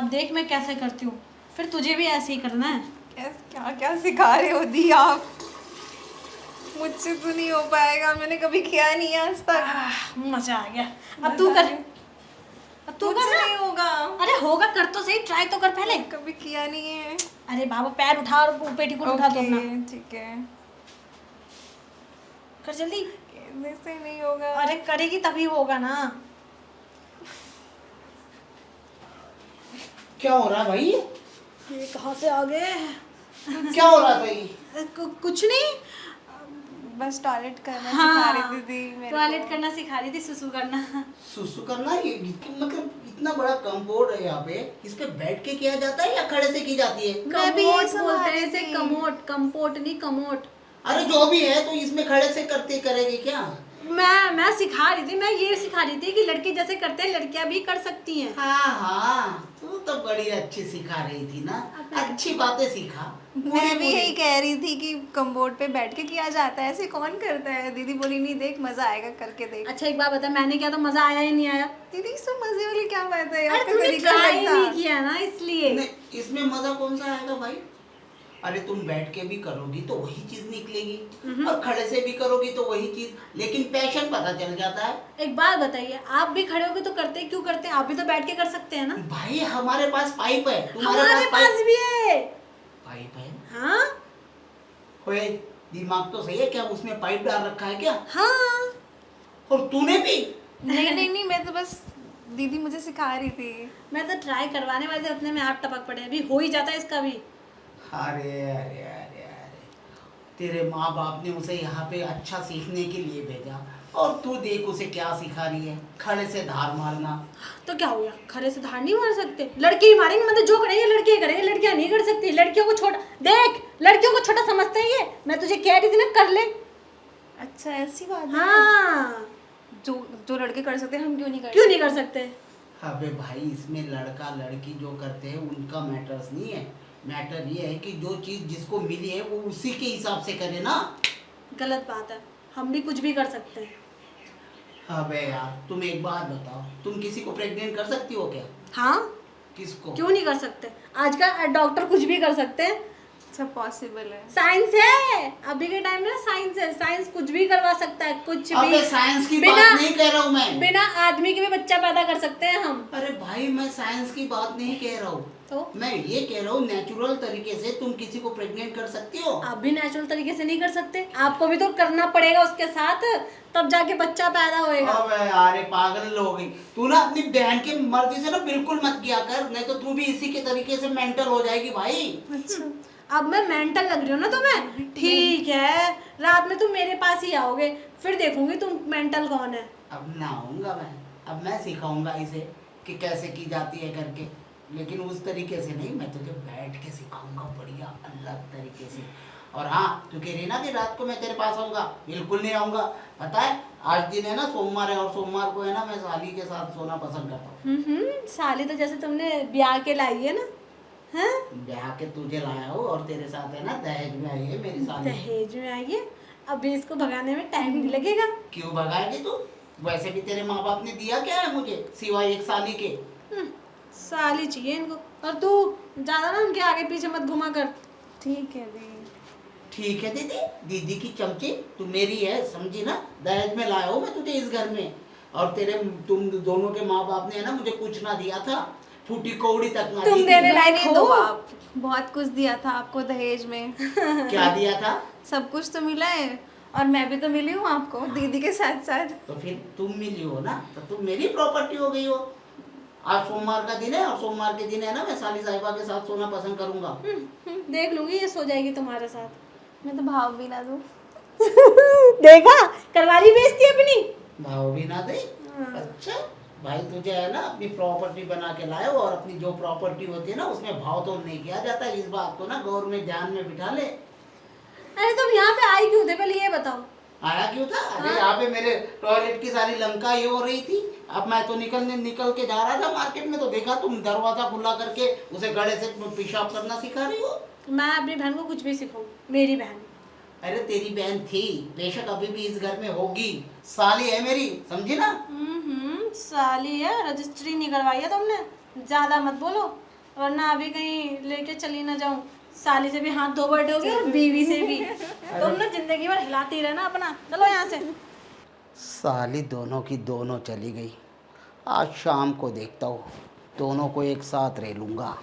अब देख मैं कैसे करती हूँ, फिर तुझे भी ऐसे ही करना है। क्या क्या सिखा रहे हो दी आप? मुझसे तो नहीं हो पाएगा, मैंने कभी किया नहीं है आज तक। मजा आ गया। अब तू कर, अब तू कर मुझसे ना। नहीं होगा। अरे होगा, कर तो सही, ट्राई तो कर पहले। कभी किया नहीं है। अरे बाबा पैर उठा और पेटीकोट उठा दो अपना। ठीक है, कर जल्दी। कहने से नहीं होगा। अरे करेगी तभी होगा ना। क्या हो रहा है भाई? ये कहाँ से आ गए? क्या हो रहा था ये? कुछ नहीं, बस टॉयलेट करना हाँ, सिखा रही थी दी मेरे टॉयलेट को। करना सिखा रही थी, सुसु करना। सुसु करना ये मतलब इतना बड़ा कम्बोर्ड है यहाँ पे, इस पे बैठ के किया जाता है या खड़े से की जाती है? मैं भी यही कमोट समझ बोलते हैं रही इसे, थी। कमोट, कंपोट नहीं कमोट। अरे जो भी है, तो इसमें खड़े से करते करेगी क्या? मैं सिखा रही थी, मैं ये सिखा रही थी कि लड़के जैसे करते हैं लड़कियां भी कर सकती हैं। हाँ हाँ, तू तो बड़ी अच्छी सिखा रही थी ना, अच्छी बातें सिखा। मैं भी यही कह रही थी कि कम्बोर्ड पे बैठ के किया जाता है, ऐसे कौन करता है? दीदी बोली नहीं देख मजा आएगा करके देख। अच्छा एक बात बता, मैंने किया तो मजा आया ही नहीं आया? दीदी इसमें मजे वाली क्या बात है? अरे आपका तूने तरीका ट्राई लगता। नहीं किया ना इसलिए। नहीं, इसमें मजा कौन सा आएगा भाई? अरे तुम बैठ के भी करोगी तो वही चीज निकलेगी, और खड़े से भी करोगी तो वही चीज, लेकिन पैशन पता चल जाता है। एक बात बताइए, आप भी खड़े होके तो करते क्यों करते हैं? आप भी तो बैठ के कर सकते हैं ना। भाई हमारे पास पाइप है, तुम्हारे हमारे पास पास भी है। पाइप है? हाँ ओए, दिमाग तो सही है क्या? उसमें पाइप डाल रखा है क्या? हाँ। और तूने भी? नहीं मैं तो बस दीदी मुझे सिखा रही थी। मैं तो ट्राई करवाने वाले थे, उतने में आप टपक पड़े। अभी हो ही जाता है इसका भी। अरे अरे अरे अरे, तेरे माँ बाप ने उसे यहाँ पे अच्छा सीखने के लिए भेजा, और तू देख उसे क्या सिखा रही है, खड़े से धार मारना। तो क्या हो गया, खड़े से धार नहीं मार सकते? लड़के ही मारेंगे, मतलब जो करेंगे लड़के ही करेंगे, लड़कियां नहीं कर सकती। लड़कियों को छोटा देख, लड़कियों को छोटा समझते हैं ये। मैं तुझे कह रही थी ना, कर ले। अच्छा ऐसी बात है? हाँ, जो जो लड़के कर सकते हैं हम क्यों नहीं कर क्यों नहीं कर सकते? अबे भाई, इसमें लड़का लड़की जो करते हैं उनका मैटर्स नहीं है, मैटर ये है कि जो चीज़ जिसको मिली है वो उसी के हिसाब से करे ना। गलत बात है, हम भी कुछ भी कर सकते हैं। अबे यार, तुम एक बात बताओ, तुम किसी को प्रेग्नेंट कर सकती हो क्या? हाँ, किसको? क्यों नहीं कर सकते? आजकल डॉक्टर कुछ भी कर सकते हैं। सब पॉसिबल है। साइंस है, अभी के टाइम में साइंस है, साइंस कुछ भी करवा सकता है, कुछ अबे भी। साइंस की बिना- बात नहीं कह रहा हूँ मैं। बिना आदमी के भी बच्चा पैदा कर सकते हैं हम। अरे भाई, मैं साइंस की बात नहीं कह रहा हूँ, तो मैं ये कह रहा हूँ नेचुरल तरीके से तुम किसी को प्रेग्नेंट कर सकती हो। आप भी नेचुरल तरीके से नहीं कर सकते, आपको भी तो करना पड़ेगा उसके साथ, तब जाके बच्चा पैदा होएगा। अबे यार, पागल हो गई तू ना। अपनी बहन की मर्जी से ना बिल्कुल मत किया कर, नहीं तो तू भी इसी के तरीके से मेंटल हो जाएगी भाई। अच्छा अब मैं मेंटल लग रही हूँ ना तुम्हें? ठीक है, रात में तुम मेरे पास ही आओगे, फिर देखूंगी तुम मेंटल कौन है। अब ना आऊंगा मैं, अब मैं सिखाऊंगा इसे कि कैसे की जाती है करके, लेकिन उस तरीके से नहीं, मैं तुझे बैठ के सिखाऊंगा बढ़िया अलग तरीके से। और हाँ, तू कह रही ना कि रात को मैं तेरे पास आऊंगा, बिल्कुल नहीं आऊंगा। पता है आज दिन है ना, सोमवार है, और सोमवार को है ना मैं साली के साथ सोना पसंद करता हूँ। साली तो जैसे तुमने ब्याह के लाई है ना। हैं? ब्याह के तुझे लाया हूँ, और तेरे साथ है ना दहेज में आई है मेरी साली। दहेज में आई है, अभी इसको भगाने में टाइम नहीं लगेगा। क्यों भगाएगी तू? वैसे भी तेरे माँ बाप ने दिया क्या है मुझे सिवाय एक साली के? साली चाहिए इनको। और तू ज्यादा ना उनके आगे पीछे मत घुमा कर। ठीक है दी। ठीक है दीदी, दीदी की चमची तू मेरी है, समझी ना? दहेज में लाया हूँ मैं तुझे इस घर में, और तुम दोनों के माँ बाप ने है ना मुझे कुछ ना दिया था, फूटी कौड़ी तक ना तुम दी थी। देने लायक रहने हो। दो आप, बहुत कुछ दिया था आपको दहेज में। क्या दिया था? सब कुछ तो मिला है, और मैं भी तो मिली हूँ आपको दीदी के साथ साथ। तो फिर तुम मिली हो ना, तो तुम मेरी प्रॉपर्टी हो गई हो। आज सोमवार का दिन है, और सोमवार के दिन है ना मैं साली साहिबा के साथ सोना पसंद करूंगा। देख लूंगी, ये सो जाएगी तुम्हारे साथ। मैं तो भाव भी ना दूँ। देखा, करवाली बेइज्जती अपनी। भाव भी ना दे? अच्छा भाई, तुझे है ना अपनी प्रॉपर्टी बना के लाए हो, और अपनी जो प्रॉपर्टी होती है ना उसमें भाव तो नहीं किया जाता। इस बात को ना गौर में ध्यान में बिठा ले। अरे तुम यहाँ पे आई क्यों थे, पहले ये बताओ। आया क्यों था? अरे यहाँ पे मेरे टॉयलेट की सारी लंका ये हो रही थी। अब मैं तो निकल के जा रहा था मार्केट में, तो देखा तुम दरवाजा खुला करके उसे गले से पेशाब करना सिखा रही हो। मैं अपनी बहन को कुछ भी सिखाऊं, मेरी बहन। अरे तेरी बहन थी, बेशक अभी भी इस घर में होगी, साली है मेरी, समझी ना? साली है, रजिस्ट्री नहीं करवाई है तुमने, ज्यादा मत बोलो। वरना अभी कहीं लेके चली ना जाऊं। साली से भी हाथ धो बैठोगे और बीवी से भी। तुम ना जिंदगी भर हिलाती रहना अपना। चलो यहाँ से। साली दोनों की दोनों चली गई। आज शाम को देखता हूँ, दोनों को एक साथ रह लूँगा।